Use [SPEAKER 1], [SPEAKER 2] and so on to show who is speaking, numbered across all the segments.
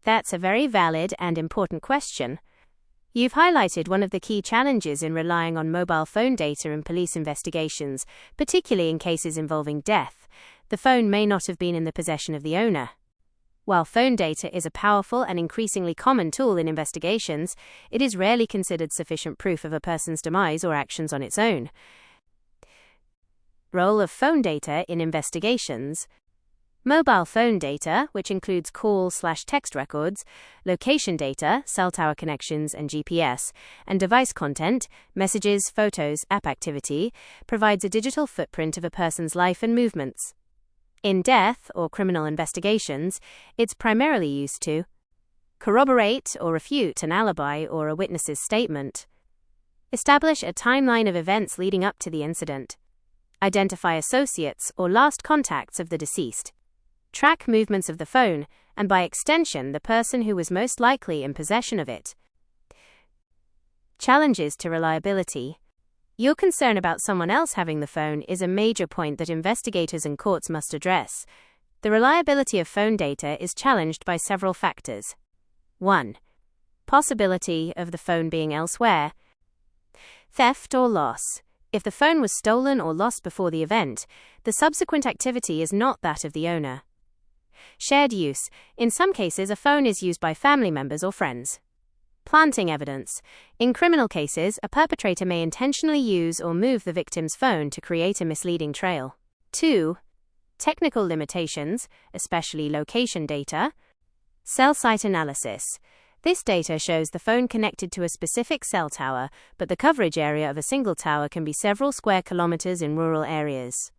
[SPEAKER 1] That's a very valid and important question. You've highlighted one of the key challenges in relying on mobile phone data in police investigations, particularly in cases involving death. The phone may not have been in the possession of the owner. While phone data is a powerful and increasingly common tool in investigations, it is rarely considered sufficient proof of a person's demise or actions on its own. Role of phone data in investigations. Mobile phone data, which includes call/text records, location data, cell tower connections and GPS, and device content, messages, photos, app activity, provides a digital footprint of a person's life and movements. In death or criminal investigations, it's primarily used to corroborate or refute an alibi or a witness's statement, establish a timeline of events leading up to the incident, identify associates or last contacts of the deceased, track movements of the phone, and by extension the person who was most likely in possession of it. Challenges to reliability. Your concern about someone else having the phone is a major point that investigators and courts must address. The reliability of phone data is challenged by several factors. 1. Possibility of the phone being elsewhere. Theft or loss. If the phone was stolen or lost before the event, the subsequent activity is not that of the owner. Shared use. In some cases, a phone is used by family members or friends. Planting evidence. In criminal cases, a perpetrator may intentionally use or move the victim's phone to create a misleading trail. 2. Technical limitations, especially location data. Cell site analysis. This data shows the phone connected to a specific cell tower, but the coverage area of a single tower can be several square kilometers in rural areas.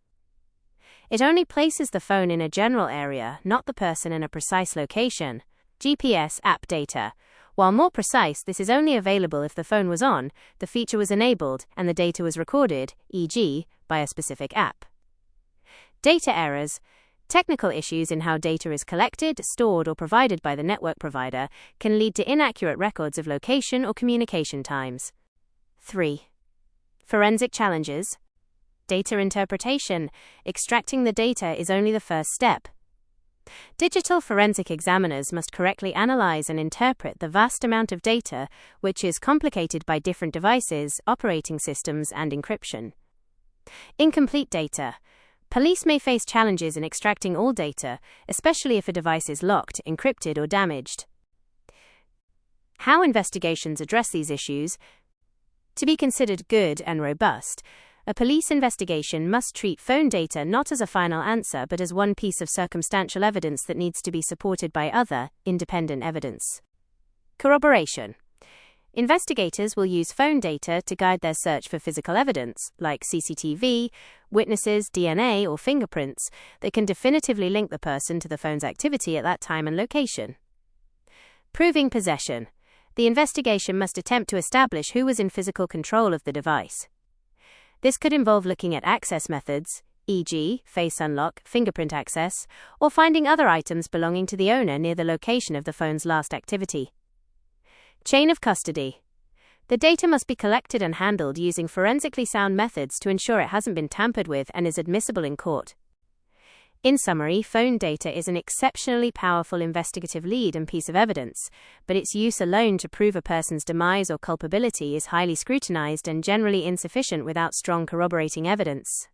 [SPEAKER 1] It only places the phone in a general area, not the person in a precise location. GPS app data. While more precise, this is only available if the phone was on, the feature was enabled, and the data was recorded, e.g., by a specific app. Data errors. Technical issues in how data is collected, stored, or provided by the network provider can lead to inaccurate records of location or communication times. 3. Forensic challenges. Data interpretation. Extracting the data is only the first step. Digital forensic examiners must correctly analyze and interpret the vast amount of data, which is complicated by different devices, operating systems, and encryption. Incomplete data. Police may face challenges in extracting all data, especially if a device is locked, encrypted, or damaged. How investigations address these issues. To be considered good and robust, a police investigation must treat phone data not as a final answer but as one piece of circumstantial evidence that needs to be supported by other, independent evidence. Corroboration. Investigators will use phone data to guide their search for physical evidence, like CCTV, witnesses, DNA, or fingerprints, that can definitively link the person to the phone's activity at that time and location. Proving possession. The investigation must attempt to establish who was in physical control of the device. This could involve looking at access methods, e.g., face unlock, fingerprint access, or finding other items belonging to the owner near the location of the phone's last activity. Chain of custody. The data must be collected and handled using forensically sound methods to ensure it hasn't been tampered with and is admissible in court. In summary, phone data is an exceptionally powerful investigative lead and piece of evidence, but its use alone to prove a person's demise or culpability is highly scrutinized and generally insufficient without strong corroborating evidence.